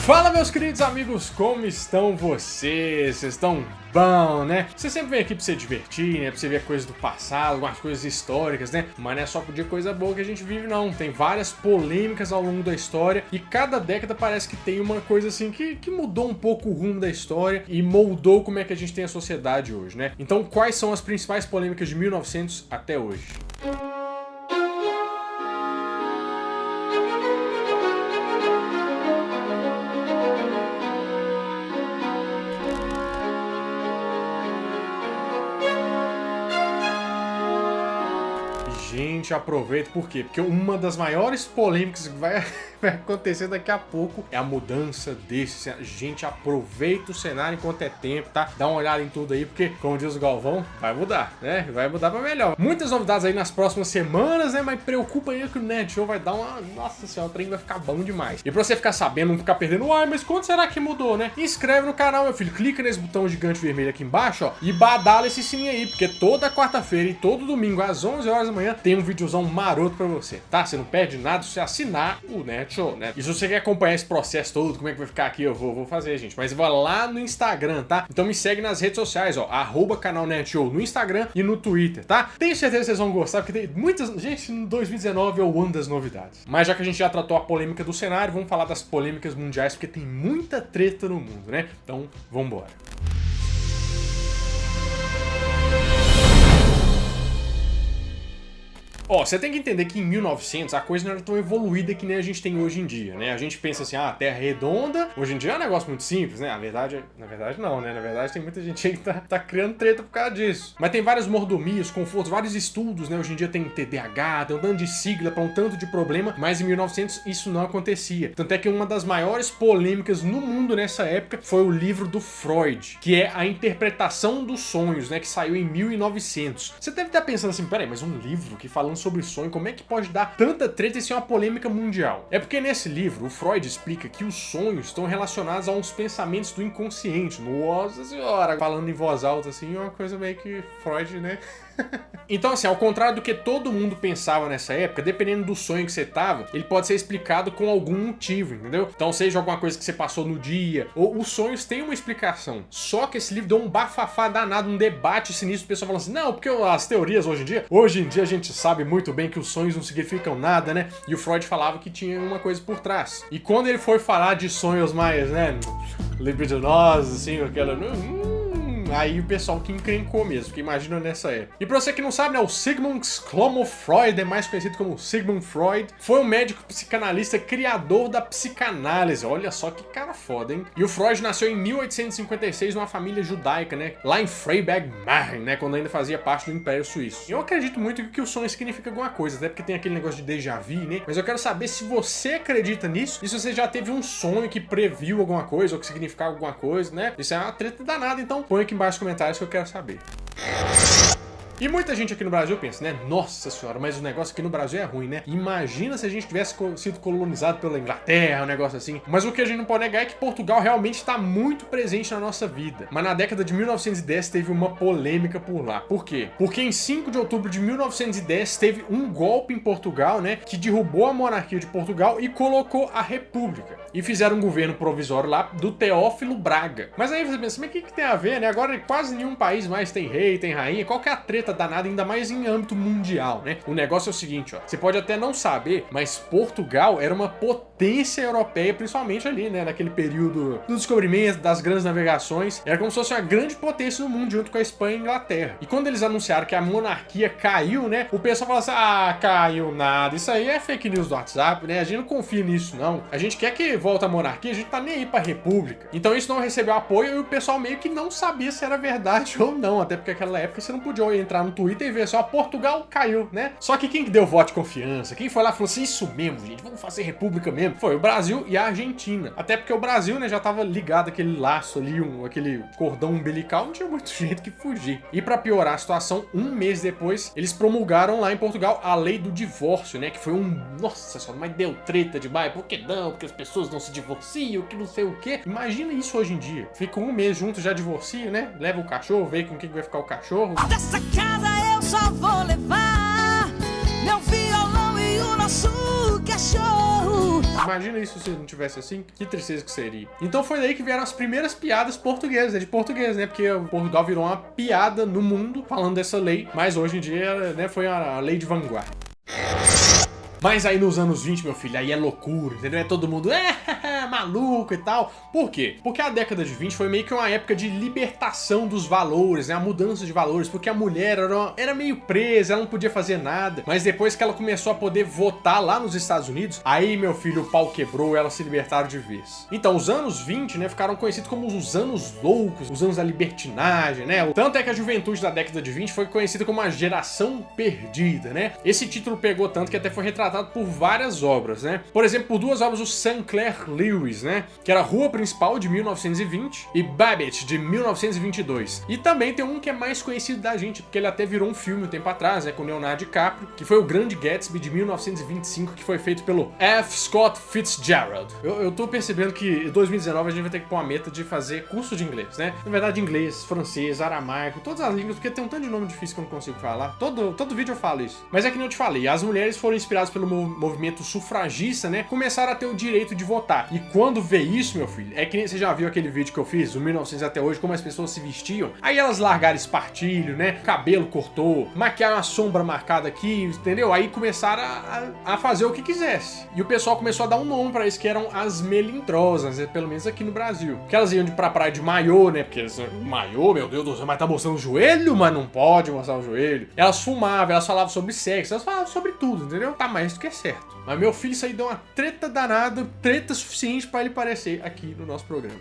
Fala, meus queridos amigos, como estão vocês? Vocês estão bom, né? Você sempre vem aqui pra se divertir, né? Pra você ver coisas do passado, algumas coisas históricas, né? Mas não é só de coisa boa que a gente vive, não. Tem várias polêmicas ao longo da história e cada década parece que tem uma coisa assim que mudou um pouco o rumo da história e moldou como é que a gente tem a sociedade hoje, né? Então, quais são as principais polêmicas de 1900 até hoje? Gente, aproveita, por quê? Porque uma das maiores polêmicas que vai acontecer daqui a pouco é a mudança desse cenário. Gente, aproveita o cenário enquanto é tempo, tá? Dá uma olhada em tudo aí, porque, como diz o Galvão, vai mudar, né? Vai mudar pra melhor. Muitas novidades aí nas próximas semanas, né? Mas preocupa aí que o Nerd Show vai dar uma... Nossa senhora, o trem vai ficar bom demais. E pra você ficar sabendo, não ficar perdendo, ai, mas quando será que mudou, né? Inscreve no canal, meu filho. Clica nesse botão gigante vermelho aqui embaixo, ó, e badala esse sininho aí, porque toda quarta-feira e todo domingo, às 11 horas da manhã, tem um videozão maroto pra você, tá? Você não perde nada se você assinar o Nerd Show, né? E se você quer acompanhar esse processo todo, como é que vai ficar aqui, eu vou fazer, gente. Mas vai lá no Instagram, tá? Então me segue nas redes sociais, ó, @canal Nerd Show no Instagram e no Twitter, tá? Tenho certeza que vocês vão gostar, porque tem muitas... Gente, em 2019 é o ano das novidades. Mas já que a gente já tratou a polêmica do cenário, vamos falar das polêmicas mundiais, porque tem muita treta no mundo, né? Então, vambora. Ó, você tem que entender que em 1900 a coisa não era tão evoluída que nem a gente tem hoje em dia, né? A gente pensa assim, a Terra é redonda, hoje em dia é um negócio muito simples, né? Na verdade não, né? Na verdade tem muita gente aí que tá criando treta por causa disso. Mas tem várias mordomias, confortos, vários estudos, né? Hoje em dia tem TDAH, tem um tanto de sigla pra um tanto de problema, mas em 1900 isso não acontecia. Tanto é que uma das maiores polêmicas no mundo nessa época foi o livro do Freud, que é a interpretação dos sonhos, né? Que saiu em 1900. Você deve estar pensando assim, peraí, mas um livro que falando sobre sonho, como é que pode dar tanta treta e ser uma polêmica mundial? É porque nesse livro, o Freud explica que os sonhos estão relacionados a uns pensamentos do inconsciente. Nossa senhora! Falando em voz alta assim, é uma coisa meio que Freud, né? Então assim, ao contrário do que todo mundo pensava nessa época, dependendo do sonho que você tava, ele pode ser explicado com algum motivo, entendeu? Então seja alguma coisa que você passou no dia, ou os sonhos têm uma explicação. Só que esse livro deu um bafafá danado, um debate sinistro, o pessoal falando assim, não, porque as teorias hoje em dia a gente sabe muito bem que os sonhos não significam nada, né? E o Freud falava que tinha uma coisa por trás. E quando ele foi falar de sonhos mais, né, libidinosos, assim, aquela... Aí o pessoal que encrencou mesmo, porque imagina nessa época. E pra você que não sabe, né, o Sigmund Freud, é mais conhecido como Sigmund Freud, foi um médico psicanalista criador da psicanálise. Olha só que cara foda, hein? E o Freud nasceu em 1856 numa família judaica, né, lá em Freiberg-Main, né, quando ainda fazia parte do Império Suíço. Eu acredito muito que o sonho significa alguma coisa, até porque tem aquele negócio de déjà vu, né? Mas eu quero saber se você acredita nisso e se você já teve um sonho que previu alguma coisa ou que significava alguma coisa, né? Isso é uma treta danada, então põe aqui embaixo nos comentários que eu quero saber. E muita gente aqui no Brasil pensa, né? Nossa senhora, mas o negócio aqui no Brasil é ruim, né? Imagina se a gente tivesse sido colonizado pela Inglaterra, um negócio assim. Mas o que a gente não pode negar é que Portugal realmente está muito presente na nossa vida. Mas na década de 1910 teve uma polêmica por lá. Por quê? Porque em 5 de outubro de 1910 teve um golpe em Portugal, né? Que derrubou a monarquia de Portugal e colocou a república. E fizeram um governo provisório lá do Teófilo Braga. Mas aí você pensa, mas o que tem a ver, né? Agora quase nenhum país mais tem rei, tem rainha. Qual que é a treta danada, ainda mais em âmbito mundial, né? O negócio é o seguinte, ó. Você pode até não saber, mas Portugal era uma potência europeia, principalmente ali, né? Naquele período do descobrimento, das grandes navegações. Era como se fosse uma grande potência no mundo, junto com a Espanha e a Inglaterra. E quando eles anunciaram que a monarquia caiu, né? O pessoal fala assim, ah, caiu nada. Isso aí é fake news do WhatsApp, né? A gente não confia nisso, não. A gente quer que volte a monarquia, a gente tá nem aí pra república. Então isso não recebeu apoio e o pessoal meio que não sabia se era verdade ou não. Até porque naquela época você não podia entrar no Twitter e ver só, Portugal caiu, né? Só que quem que deu voto de confiança? Quem foi lá e falou assim, isso mesmo, gente, vamos fazer república mesmo? Foi o Brasil e a Argentina. Até porque o Brasil, né, já tava ligado aquele laço ali, aquele cordão umbilical, não tinha muito jeito que fugir. E pra piorar a situação, um mês depois, eles promulgaram lá em Portugal a lei do divórcio, né? Que foi nossa senhora, mas deu treta demais. Por que não? Porque as pessoas não se divorciam, que não sei o quê. Imagina isso hoje em dia. Fica um mês junto, já divorcia, né? Leva o cachorro, vê com quem vai ficar o cachorro. Dessa casa eu só vou levar meu violão e o nosso cachorro. Imagina isso se não tivesse assim. Que tristeza que seria. Então foi daí que vieram as primeiras piadas portuguesas, de português, né? Porque Portugal virou uma piada no mundo falando dessa lei, mas hoje em dia, né, foi a lei de vanguarda. Mas aí nos anos 20, meu filho, aí é loucura, entendeu? É todo mundo maluco e tal. Por quê? Porque a década de 20 foi meio que uma época de libertação dos valores, né? A mudança de valores, porque a mulher era meio presa, ela não podia fazer nada. Mas depois que ela começou a poder votar lá nos Estados Unidos, aí, meu filho, o pau quebrou, elas se libertaram de vez. Então, os anos 20, né, ficaram conhecidos como os anos loucos, os anos da libertinagem, né? Tanto é que a juventude da década de 20 foi conhecida como a geração perdida, né? Esse título pegou tanto que até foi retratado por várias obras, né? Por exemplo, por duas obras do Sinclair Lewis, né? Que era Rua Principal, de 1920, e Babbitt, de 1922. E também tem um que é mais conhecido da gente, porque ele até virou um filme um tempo atrás, né? Com Leonardo DiCaprio, que foi O Grande Gatsby, de 1925, que foi feito pelo F. Scott Fitzgerald. Eu tô percebendo que em 2019 a gente vai ter que pôr uma meta de fazer curso de inglês, né? Na verdade, inglês, francês, aramaico, todas as línguas, porque tem um tanto de nome difícil que eu não consigo falar. Todo vídeo eu falo isso. Mas é que nem eu te falei, as mulheres foram inspiradas pelo movimento sufragista, né, começaram a ter o direito de votar. E quando vê isso, meu filho, é que nem você já viu aquele vídeo que eu fiz, do 1900 até hoje, como as pessoas se vestiam. Aí elas largaram espartilho, né, cabelo cortou, maquiaram a sombra marcada aqui, entendeu? Aí começaram a fazer o que quisesse. E o pessoal começou a dar um nome pra isso, que eram as melindrosas, né, pelo menos aqui no Brasil. Que elas iam pra praia de maiô, né, porque maiô, meu Deus do céu, mas tá mostrando o joelho? Mas não pode mostrar o joelho. Elas fumavam, elas falavam sobre sexo, elas falavam sobre tudo, entendeu? Tá mais do que certo. Mas meu filho, isso aí deu uma treta danada, treta suficiente pra ele aparecer aqui no nosso programa.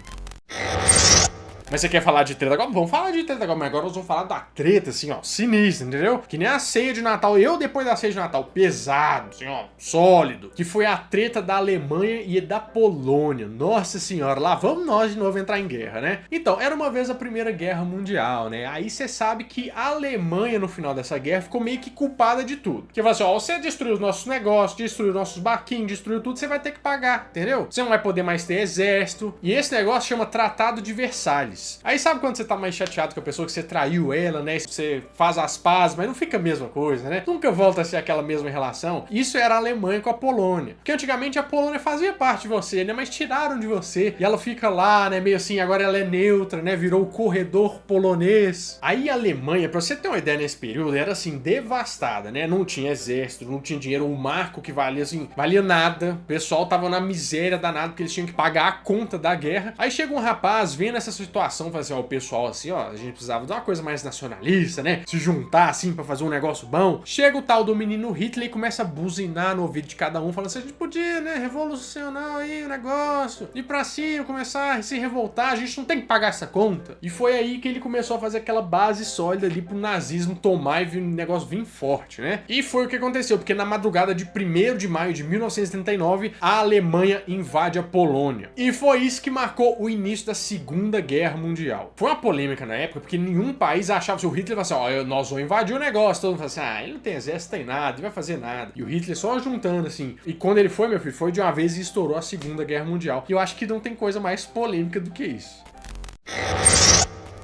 Mas você quer falar de treta agora? Vamos falar de treta agora, mas agora nós vamos falar da treta, assim, ó, sinistra, entendeu? Que nem a ceia de Natal, eu depois da ceia de Natal, pesado, assim, ó, sólido, que foi a treta da Alemanha e da Polônia. Nossa senhora, lá vamos nós de novo entrar em guerra, né? Então, era uma vez a Primeira Guerra Mundial, né? Aí você sabe que a Alemanha, no final dessa guerra, ficou meio que culpada de tudo. Porque fala assim, ó, você destruiu os nossos negócios, destruiu nossos barquinhos, destruiu tudo, você vai ter que pagar, entendeu? Você não vai poder mais ter exército. E esse negócio chama Tratado de Versalhes. Aí sabe quando você tá mais chateado com a pessoa, que você traiu ela, né? Você faz as pazes, mas não fica a mesma coisa, né? Nunca volta a ser aquela mesma relação. Isso era a Alemanha com a Polônia. Porque antigamente a Polônia fazia parte de você, né? Mas tiraram de você. E ela fica lá, né? Meio assim, agora ela é neutra, né? Virou o corredor polonês. Aí a Alemanha, pra você ter uma ideia nesse período, era assim, devastada, né? Não tinha exército, não tinha dinheiro. O marco que valia, assim, valia nada. O pessoal tava na miséria danada, porque eles tinham que pagar a conta da guerra. Aí chega um rapaz vendo essa situação, fala assim, ó, o pessoal assim, ó, a gente precisava de uma coisa mais nacionalista, né? Se juntar assim pra fazer um negócio bom. Chega o tal do menino Hitler e começa a buzinar no ouvido de cada um, falando assim, a gente podia, né, revolucionar aí o negócio, ir pra cima, começar a se revoltar, a gente não tem que pagar essa conta. E foi aí que ele começou a fazer aquela base sólida ali pro nazismo tomar e o negócio vir forte, né? E foi o que aconteceu, porque na madrugada de 1º de maio de 1939, a Alemanha invade a Polônia. E foi isso que marcou o início da Segunda Guerra Mundial. Foi uma polêmica na época, porque nenhum país achava que o Hitler falava assim, ó, nós vamos invadir o negócio. Todo mundo falava assim, ah, ele não tem exército, tem nada, ele vai fazer nada. E o Hitler só juntando, assim. E quando ele foi, meu filho, foi de uma vez e estourou a Segunda Guerra Mundial. E eu acho que não tem coisa mais polêmica do que isso.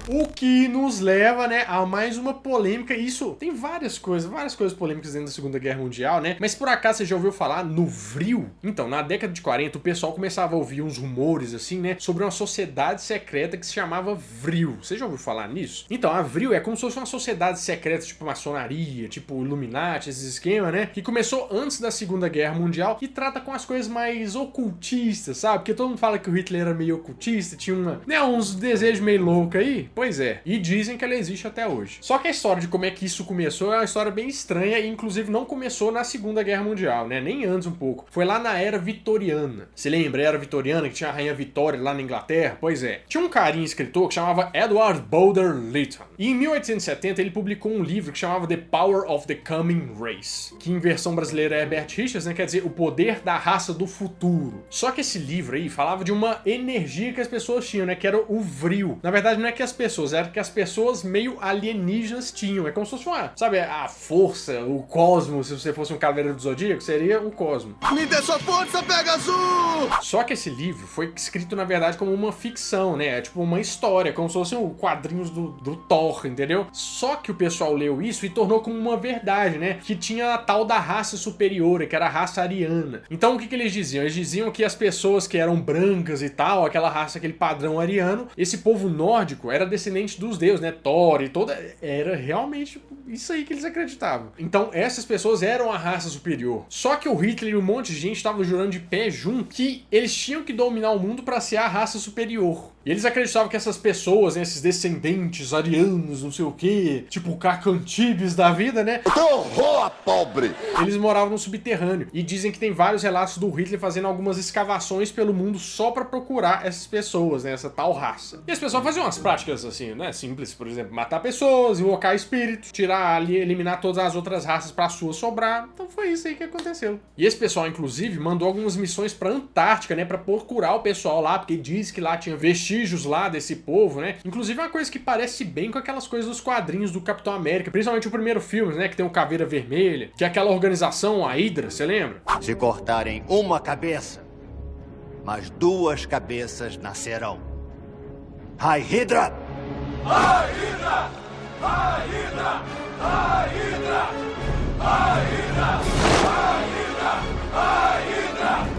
O que nos leva, né, a mais uma polêmica. Isso tem várias coisas polêmicas dentro da Segunda Guerra Mundial, né? Mas por acaso você já ouviu falar no Vril? Então, na década de 40, o pessoal começava a ouvir uns rumores, assim, né, sobre uma sociedade secreta que se chamava Vril. Você já ouviu falar nisso? Então, a Vril é como se fosse uma sociedade secreta, tipo maçonaria, tipo Illuminati, esses esquemas, né? Que começou antes da Segunda Guerra Mundial e trata com as coisas mais ocultistas, sabe? Porque todo mundo fala que o Hitler era meio ocultista, tinha uns desejos meio loucos aí. Pois é, e dizem que ela existe até hoje. Só que a história de como é que isso começou é uma história bem estranha e inclusive não começou na Segunda Guerra Mundial, né? Nem antes um pouco. Foi lá na Era Vitoriana. Você lembra? A Era Vitoriana, que tinha a Rainha Vitória lá na Inglaterra? Pois é. Tinha um carinha escritor que chamava Edward Boulder Lytton. E em 1870 ele publicou um livro que chamava The Power of the Coming Race, que em versão brasileira é Herbert Richards, né? Quer dizer, o poder da raça do futuro. Só que esse livro aí falava de uma energia que as pessoas tinham, né? Que era o vril. Na verdade, não é que as pessoas pessoas, era que as pessoas meio alienígenas tinham. É como se fosse uma, sabe, a força, o cosmos, se você fosse um Cavaleiro do Zodíaco, seria o cosmos. Me dê sua força, Pegasus! Só que esse livro foi escrito, na verdade, como uma ficção, né? É tipo uma história, como se fossem quadrinhos do Thor, entendeu? Só que o pessoal leu isso e tornou como uma verdade, né? Que tinha a tal da raça superior, que era a raça ariana. Então o que eles diziam? Eles diziam que as pessoas que eram brancas e tal, aquela raça, aquele padrão ariano, esse povo nórdico era descendente dos deuses, né? Thor e toda... Era realmente isso aí que eles acreditavam. Então essas pessoas eram a raça superior. Só que o Hitler e um monte de gente estavam jurando de pé junto que eles tinham que dominar o mundo para ser a raça superior. E eles acreditavam que essas pessoas, né, esses descendentes arianos, não sei o quê, tipo Cacantibes da vida, né? Horror, pobre! Eles moravam no subterrâneo. E dizem que tem vários relatos do Hitler fazendo algumas escavações pelo mundo só pra procurar essas pessoas, né, essa tal raça. E as pessoas faziam umas práticas assim, né, simples, por exemplo, matar pessoas, invocar espíritos, tirar ali, eliminar todas as outras raças pra sua sobrar. Então foi isso aí que aconteceu. E esse pessoal, inclusive, mandou algumas missões pra Antártica, né, pra procurar o pessoal lá, porque diz que lá tinha vestígios lá desse povo, né? Inclusive é uma coisa que parece bem com aquelas coisas dos quadrinhos do Capitão América, principalmente o primeiro filme, né? Que tem o Caveira Vermelha, que é aquela organização, a Hydra, você lembra? Se cortarem uma cabeça, mas 2 cabeças nascerão. Hai Hydra! Hai Hydra! Hai Hydra! Hai Hydra! Hai Hydra! Hai Hydra! Hai Hydra!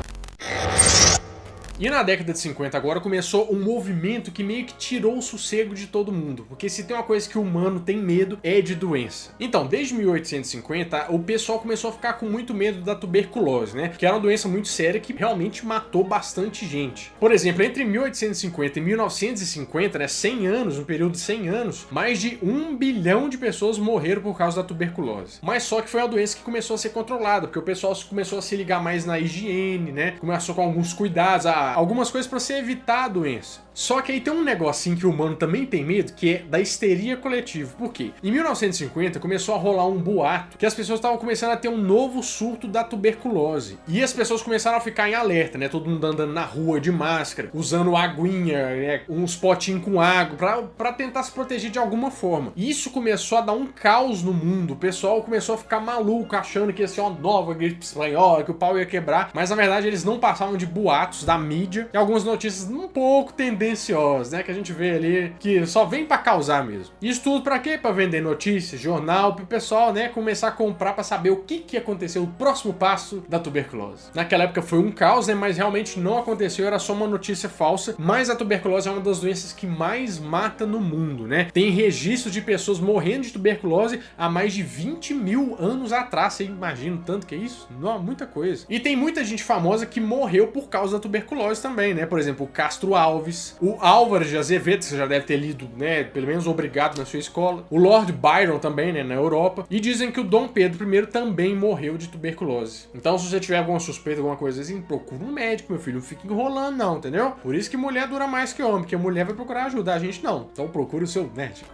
E na década de 50 agora começou um movimento que meio que tirou o sossego de todo mundo, porque se tem uma coisa que o humano tem medo é de doença. Então, desde 1850, o pessoal começou a ficar com muito medo da tuberculose, né? Que era uma doença muito séria que realmente matou bastante gente. Por exemplo, entre 1850 e 1950, né, 100 anos, um período de 100 anos, mais de 1 bilhão de pessoas morreram por causa da tuberculose. Mas só que foi uma doença que começou a ser controlada, porque o pessoal começou a se ligar mais na higiene, né? Começou com alguns cuidados, algumas coisas para você evitar a doença. Só que aí tem um negocinho que o humano também tem medo, que é da histeria coletiva. Por quê? Em 1950 começou a rolar um boato que as pessoas estavam começando a ter um novo surto da tuberculose. E as pessoas começaram a ficar em alerta, né? Todo mundo andando na rua de máscara, usando aguinha, né? Uns potinhos com água, pra tentar se proteger de alguma forma. E isso começou a dar um caos no mundo. O pessoal começou a ficar maluco, achando que ia ser uma nova gripe espanhola, que o pau ia quebrar. Mas na verdade eles não passavam de boatos da mídia e algumas notícias um pouco tendenciosas, né? Que a gente vê ali que só vem pra causar mesmo. Isso tudo pra quê? Pra vender notícias, jornal, pro pessoal, né? Começar a comprar pra saber o que aconteceu, o próximo passo da tuberculose. Naquela época foi um caos, né? Mas realmente não aconteceu, era só uma notícia falsa. Mas a tuberculose é uma das doenças que mais mata no mundo, né? Tem registros de pessoas morrendo de tuberculose há mais de 20 mil anos atrás. Você imagina o tanto que é isso? Não, muita coisa. E tem muita gente famosa que morreu por causa da tuberculose também, né? Por exemplo, o Castro Alves, o Álvares de Azevedo, que você já deve ter lido, né? Pelo menos obrigado na sua escola. O Lord Byron também, né? Na Europa. E dizem que o Dom Pedro I também morreu de tuberculose. Então, se você tiver alguma suspeita, alguma coisa assim, procura um médico, meu filho. Não fica enrolando, não, entendeu? Por isso que mulher dura mais que homem, porque a mulher vai procurar ajudar a gente, não. Então, procure o seu médico.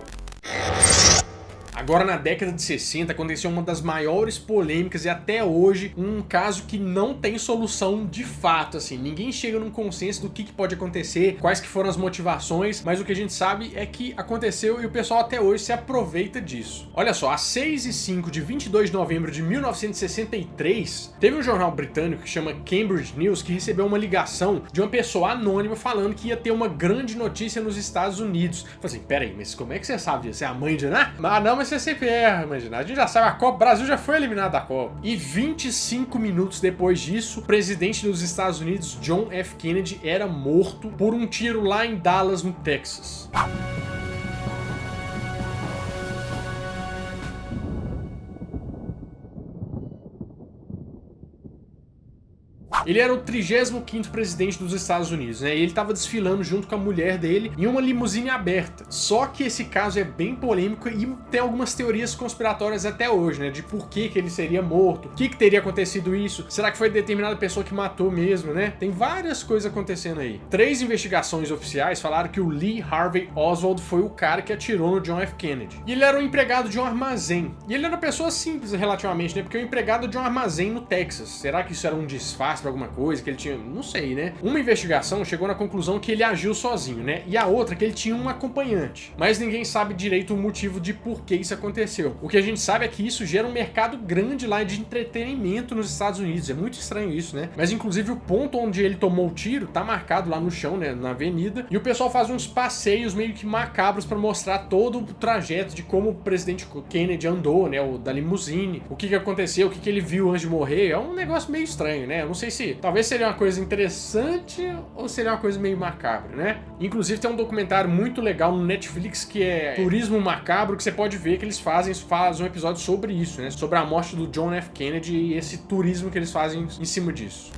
Agora, na década de 60, aconteceu uma das maiores polêmicas e até hoje um caso que não tem solução de fato, assim. Ninguém chega num consenso do que pode acontecer, quais que foram as motivações, mas o que a gente sabe é que aconteceu e o pessoal até hoje se aproveita disso. Olha só, às 6h05 de 22 de novembro de 1963, teve um jornal britânico que chama Cambridge News que recebeu uma ligação de uma pessoa anônima falando que ia ter uma grande notícia nos Estados Unidos. Eu falei assim, peraí, mas como é que você sabe disso? Você é a mãe de Ná? Ah, não, mas você sempre erra, imagina. A gente já sabe, a Copa, o Brasil já foi eliminado da Copa. E 25 minutos depois disso, o presidente dos Estados Unidos, John F. Kennedy, era morto por um tiro lá em Dallas, no Texas. Ele era o 35º presidente dos Estados Unidos, né? E ele estava desfilando junto com a mulher dele em uma limusine aberta. Só que esse caso é bem polêmico e tem algumas teorias conspiratórias até hoje, né? De por que ele seria morto, o que teria acontecido isso, será que foi determinada pessoa que matou mesmo, né? Tem várias coisas acontecendo aí. 3 investigações oficiais falaram que o Lee Harvey Oswald foi o cara que atirou no John F. Kennedy. E ele era um empregado de um armazém. E ele era uma pessoa simples relativamente, né? Porque é um empregado de um armazém no Texas. Será que isso era um disfarce pra alguma coisa, que ele tinha... não sei, né? Uma investigação chegou na conclusão que ele agiu sozinho, né? E a outra que ele tinha um acompanhante. Mas ninguém sabe direito o motivo de por que isso aconteceu. O que a gente sabe é que isso gera um mercado grande lá de entretenimento nos Estados Unidos. É muito estranho isso, né? Mas inclusive o ponto onde ele tomou o tiro tá marcado lá no chão, né? Na avenida. E o pessoal faz uns passeios meio que macabros pra mostrar todo o trajeto de como o presidente Kennedy andou, né? O da limusine, o que aconteceu, o que ele viu antes de morrer. É um negócio meio estranho, né? Eu não sei se talvez seria uma coisa interessante ou seria uma coisa meio macabra, né? Inclusive tem um documentário muito legal no Netflix que é Turismo Macabro, que você pode ver que eles fazem um episódio sobre isso, né? Sobre a morte do John F. Kennedy e esse turismo que eles fazem em cima disso.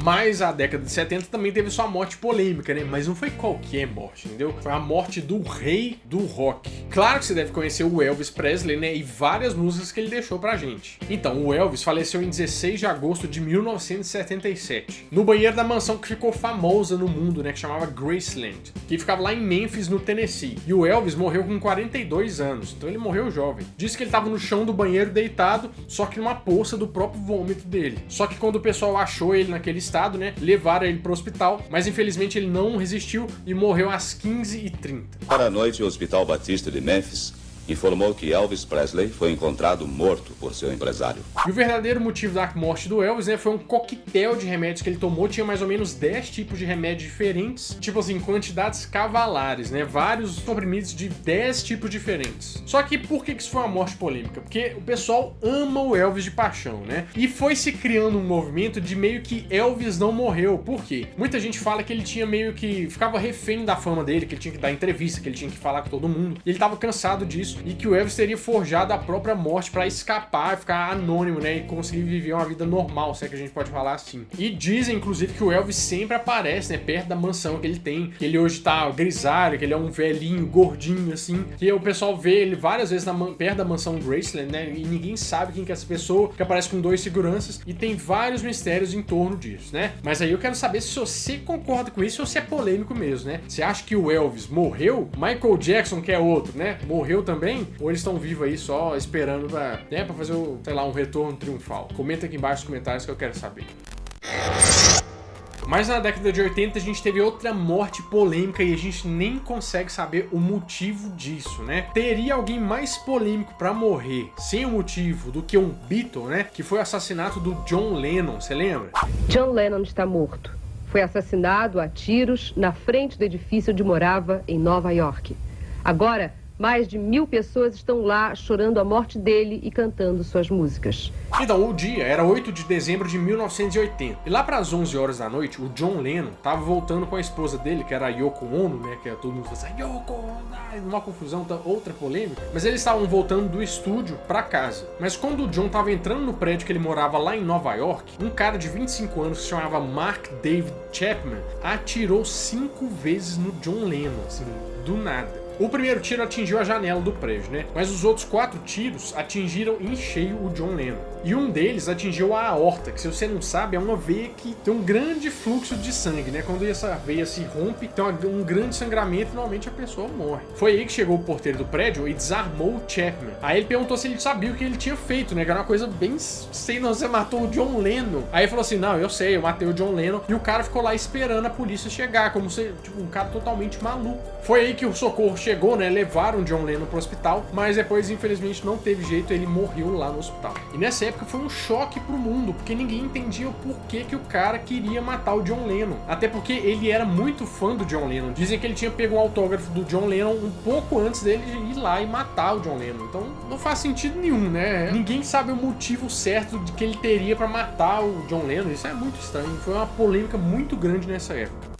Mas a década de 70 também teve sua morte polêmica, né? Mas não foi qualquer morte, entendeu? Foi a morte do rei do rock. Claro que você deve conhecer o Elvis Presley, né? E várias músicas que ele deixou pra gente. Então, o Elvis faleceu em 16 de agosto de 1977. No banheiro da mansão que ficou famosa no mundo, né? Que chamava Graceland. Que ficava lá em Memphis, no Tennessee. E o Elvis morreu com 42 anos. Então ele morreu jovem. Disse que ele tava no chão do banheiro deitado, só que numa poça do próprio vômito dele. Só que quando o pessoal achou ele naquele estado, né, levaram ele pro hospital, mas infelizmente ele não resistiu e morreu às 15h30. Para a noite, o Hospital Batista de Memphis informou que Elvis Presley foi encontrado morto por seu empresário. E o verdadeiro motivo da morte do Elvis, né, foi um coquetel de remédios que ele tomou. Tinha mais ou menos 10 tipos de remédios diferentes, tipo assim, quantidades cavalares, né, vários comprimidos de 10 tipos diferentes. Só que por que isso foi uma morte polêmica? Porque o pessoal ama o Elvis de paixão, né, e foi se criando um movimento de meio que Elvis não morreu. Por quê? Muita gente fala que ele tinha meio que ficava refém da fama dele, que ele tinha que dar entrevista, que ele tinha que falar com todo mundo, e ele tava cansado disso, e que o Elvis teria forjado a própria morte pra escapar, ficar anônimo, né, e conseguir viver uma vida normal, se é que a gente pode falar assim. E dizem, inclusive, que o Elvis sempre aparece, né, perto da mansão que ele tem, que ele hoje tá grisalho, que ele é um velhinho, gordinho, assim, que o pessoal vê ele várias vezes perto da mansão Graceland, né, e ninguém sabe quem que é essa pessoa, que aparece com 2 seguranças, e tem vários mistérios em torno disso, né. Mas aí eu quero saber se você concorda com isso ou se é polêmico mesmo, né. Você acha que o Elvis morreu? Michael Jackson, que é outro, né, morreu também? Ou eles estão vivos aí só esperando pra fazer, sei lá, um retorno triunfal? Comenta aqui embaixo nos comentários que eu quero saber. Mas na década de 80 a gente teve outra morte polêmica e a gente nem consegue saber o motivo disso, né? Teria alguém mais polêmico pra morrer sem o motivo do que um Beatle, né? Que foi o assassinato do John Lennon, você lembra? John Lennon está morto. Foi assassinado a tiros na frente do edifício onde morava em Nova York. Agora, mais de 1000 pessoas estão lá chorando a morte dele e cantando suas músicas. Então, o dia era 8 de dezembro de 1980. E lá para as 11 horas da noite, o John Lennon tava voltando com a esposa dele, que era a Yoko Ono, né? Que todo mundo fala assim, Yoko Ono, uma confusão, outra polêmica. Mas eles estavam voltando do estúdio para casa. Mas quando o John tava entrando no prédio que ele morava lá em Nova York, um cara de 25 anos que se chamava Mark David Chapman atirou 5 vezes no John Lennon, assim, do nada. O primeiro tiro atingiu a janela do prédio, né? Mas os outros 4 tiros atingiram em cheio o John Lennon. E um deles atingiu a aorta, que se você não sabe, é uma veia que tem um grande fluxo de sangue, né? Quando essa veia se rompe, tem um grande sangramento e normalmente a pessoa morre. Foi aí que chegou o porteiro do prédio e desarmou o Chapman. Aí ele perguntou se ele sabia o que ele tinha feito, né? Que era uma coisa bem... Sei não, você matou o John Lennon. Aí ele falou assim, não, eu sei, eu matei o John Lennon. E o cara ficou lá esperando a polícia chegar, como se, tipo, um cara totalmente maluco. Foi aí que o socorro chegou, né? Levaram o John Lennon pro hospital, mas depois, infelizmente, não teve jeito, ele morreu lá no hospital. E nessa época foi um choque pro mundo, porque ninguém entendia o porquê que o cara queria matar o John Lennon. Até porque ele era muito fã do John Lennon. Dizem que ele tinha pego um autógrafo do John Lennon um pouco antes dele ir lá e matar o John Lennon. Então não faz sentido nenhum, né? Ninguém sabe o motivo certo de que ele teria pra matar o John Lennon. Isso é muito estranho. Foi uma polêmica muito grande nessa época.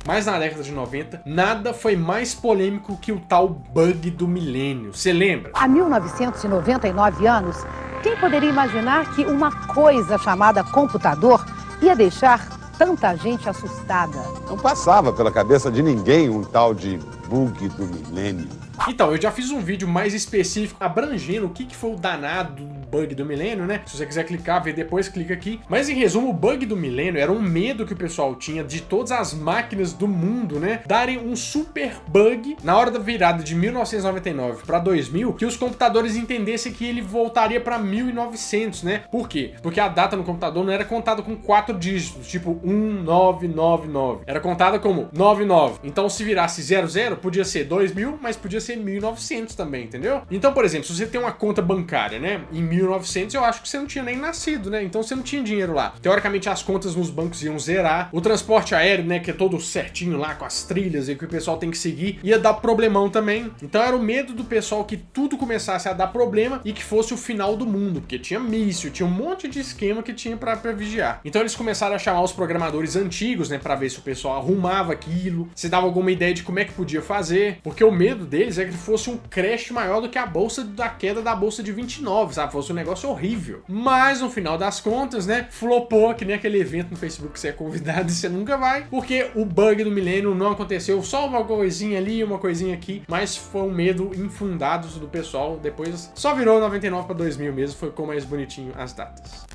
Mas na década de 90, nada foi mais polêmico que o tal bug do milênio. Você lembra? Há 1999 anos, quem poderia imaginar que uma coisa chamada computador ia deixar tanta gente assustada? Não passava pela cabeça de ninguém um tal de bug do milênio. Então, eu já fiz um vídeo mais específico, abrangendo o que foi o danado bug do milênio, né? Se você quiser clicar, ver depois, clica aqui. Mas em resumo, o bug do milênio era um medo que o pessoal tinha de todas as máquinas do mundo, né, darem um super bug na hora da virada de 1999 para 2000, que os computadores entendessem que ele voltaria para 1900, né? Por quê? Porque a data no computador não era contada com 4 dígitos, tipo 1999. Era contada como 99. Então se virasse 00, podia ser 2000, mas podia ser 1900 também, entendeu? Então, por exemplo, se você tem uma conta bancária, né, em 1900, eu acho que você não tinha nem nascido, né? Então você não tinha dinheiro lá. Teoricamente as contas nos bancos iam zerar. O transporte aéreo, né, que é todo certinho lá com as trilhas e que o pessoal tem que seguir, ia dar problemão também. Então era o medo do pessoal que tudo começasse a dar problema e que fosse o final do mundo, porque tinha míssil, tinha um monte de esquema que tinha pra vigiar. Então eles começaram a chamar os programadores antigos, né, pra ver se o pessoal arrumava aquilo, se dava alguma ideia de como é que podia fazer, porque o medo deles é que fosse um crash maior do que a bolsa da queda da bolsa de 29, sabe? Fosse um negócio horrível. Mas no final das contas, né, flopou, que nem aquele evento no Facebook que você é convidado e você nunca vai, porque o bug do milênio não aconteceu, só uma coisinha ali, uma coisinha aqui, mas foi um medo infundado do pessoal. Depois só virou 99 para 2000 mesmo, ficou mais bonitinho as datas.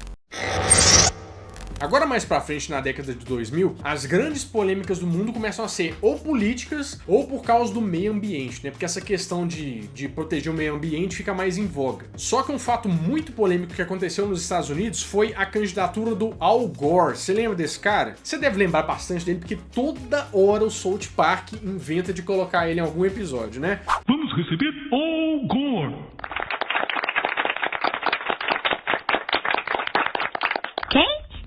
Agora mais pra frente, na década de 2000, as grandes polêmicas do mundo começam a ser ou políticas ou por causa do meio ambiente, né? Porque essa questão de proteger o meio ambiente fica mais em voga. Só que um fato muito polêmico que aconteceu nos Estados Unidos foi a candidatura do Al Gore. Você lembra desse cara? Você deve lembrar bastante dele, porque toda hora o South Park inventa de colocar ele em algum episódio, né? Vamos receber Al Gore.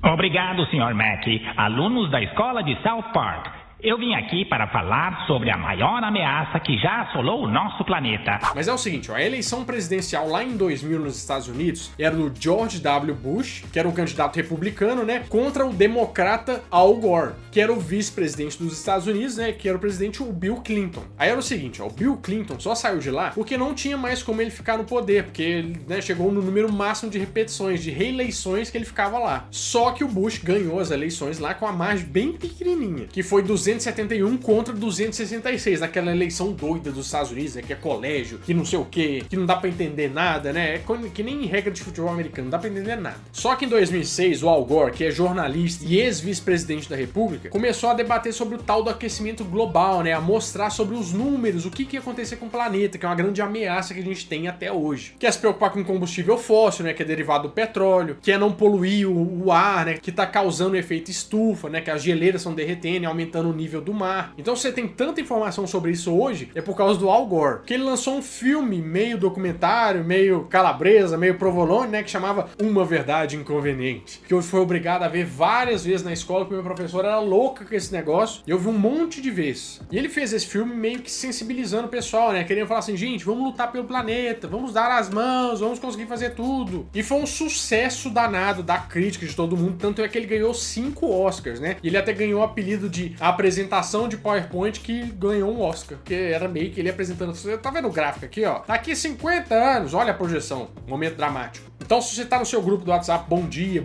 Obrigado, Sr. Mac. Alunos da escola de South Park. Eu vim aqui para falar sobre a maior ameaça que já assolou o nosso planeta. Mas é o seguinte, ó, a eleição presidencial lá em 2000 nos Estados Unidos era do George W. Bush, que era um candidato republicano, né, contra o democrata Al Gore, que era o vice-presidente dos Estados Unidos, né, que era o presidente o Bill Clinton. Aí era o seguinte, ó, o Bill Clinton só saiu de lá porque não tinha mais como ele ficar no poder, porque ele, né, chegou no número máximo de repetições, de reeleições que ele ficava lá. Só que o Bush ganhou as eleições lá com a margem bem pequenininha, que foi 271 contra 266, naquela eleição doida dos Estados Unidos, né, que é colégio, que não sei o que não dá pra entender nada, né, é que nem regra de futebol americano, não dá pra entender nada. Só que em 2006, o Al Gore, que é jornalista e ex-vice-presidente da República, começou a debater sobre o tal do aquecimento global, né, a mostrar sobre os números, o que ia acontecer com o planeta, que é uma grande ameaça que a gente tem até hoje. Que é se preocupar com combustível fóssil, né, que é derivado do petróleo, que é não poluir o ar, né, que tá causando efeito estufa, né, que as geleiras estão derretendo e aumentando o nível do mar. Então você tem tanta informação sobre isso hoje, é por causa do Al Gore, que ele lançou um filme meio documentário, meio calabresa, meio provolone, né, que chamava Uma Verdade Inconveniente, que eu fui obrigado a ver várias vezes na escola, porque meu professor era louca com esse negócio, e eu vi um monte de vezes. E ele fez esse filme meio que sensibilizando o pessoal, né, querendo falar assim, gente, vamos lutar pelo planeta, vamos dar as mãos, vamos conseguir fazer tudo. E foi um sucesso danado da crítica de todo mundo, tanto é que ele ganhou 5 Oscars, né, e ele até ganhou o apelido de apresentação de PowerPoint que ganhou um Oscar, que era meio que ele apresentando, você tá vendo o gráfico aqui, ó, daqui 50 anos, olha a projeção, momento dramático. Então se você tá no seu grupo do WhatsApp, bom dia,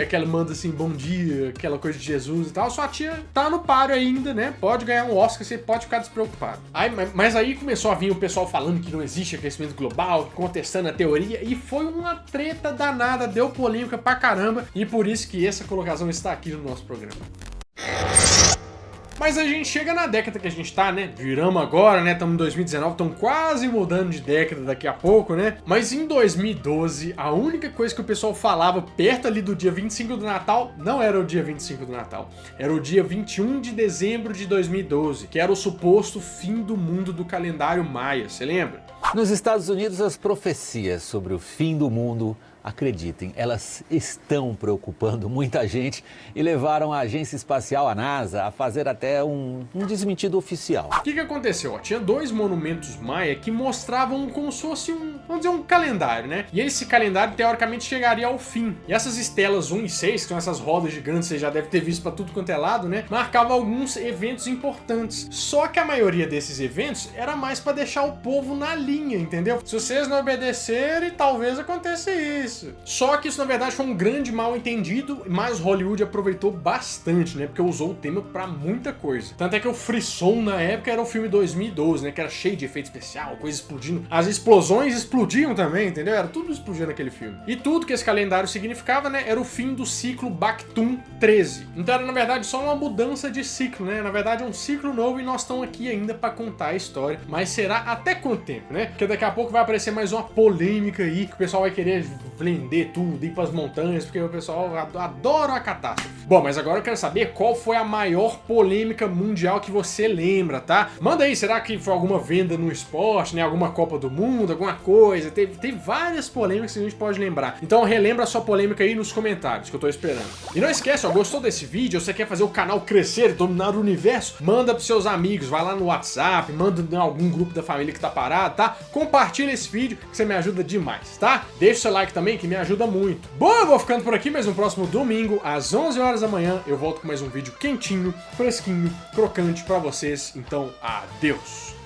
aquela manda assim, bom dia, aquela coisa de Jesus e tal, sua tia tá no páreo ainda, né, pode ganhar um Oscar, você pode ficar despreocupado. Mas aí começou a vir o pessoal falando que não existe aquecimento global, contestando a teoria, e foi uma treta danada, deu polêmica pra caramba, e por isso que essa colocação está aqui no nosso programa. Mas a gente chega na década que a gente tá, né? Viramos agora, né? Estamos em 2019, estamos quase mudando de década daqui a pouco, né? Mas em 2012, a única coisa que o pessoal falava perto ali do dia 25 do Natal, não era o dia 25 do Natal, era o dia 21 de dezembro de 2012, que era o suposto fim do mundo do calendário maia, você lembra? Nos Estados Unidos, as profecias sobre o fim do mundo, acreditem, elas estão preocupando muita gente e levaram a agência espacial, a NASA, a fazer até um desmentido oficial. O que aconteceu? Tinha 2 monumentos maia que mostravam como se fosse vamos dizer, um calendário, né? E esse calendário, teoricamente, chegaria ao fim. E essas estelas 1 e 6, que são essas rodas gigantes, você já deve ter visto pra tudo quanto é lado, né? Marcavam alguns eventos importantes. Só que a maioria desses eventos era mais pra deixar o povo na linha, entendeu? Se vocês não obedecerem, talvez aconteça isso. diferença. Só que isso na verdade foi um grande mal entendido, mas Hollywood aproveitou bastante, né? Porque usou o tema pra muita coisa. Tanto é que o Frisson na época era o filme 2012, né? Que era cheio de efeito especial, coisa explodindo. As explosões explodiam também, entendeu? Era tudo explodindo naquele filme. E tudo que esse calendário significava, né? Era o fim do ciclo Baktun 13. Então era na verdade só uma mudança de ciclo, né? Na verdade é um ciclo novo e nós estamos aqui ainda pra contar a história. Mas será até quanto tempo, né? Porque daqui a pouco vai aparecer mais uma polêmica aí, que o pessoal vai querer vender tudo, ir pras montanhas, porque o pessoal adora a catástrofe. Bom, mas agora eu quero saber qual foi a maior polêmica mundial que você lembra, tá? Manda aí, será que foi alguma venda no esporte, né? Alguma Copa do Mundo, alguma coisa? Teve várias polêmicas que a gente pode lembrar. Então relembra a sua polêmica aí nos comentários, que eu tô esperando. E não esquece, ó, gostou desse vídeo? Você quer fazer o canal crescer, dominar o universo? Manda pros seus amigos, vai lá no WhatsApp, manda em algum grupo da família que tá parado, tá? Compartilha esse vídeo que você me ajuda demais, tá? Deixa o seu like também, que me ajuda muito. Bom, eu vou ficando por aqui, mas no próximo domingo, às 11 horas da manhã, eu volto com mais um vídeo quentinho, fresquinho, crocante pra vocês. Então, adeus!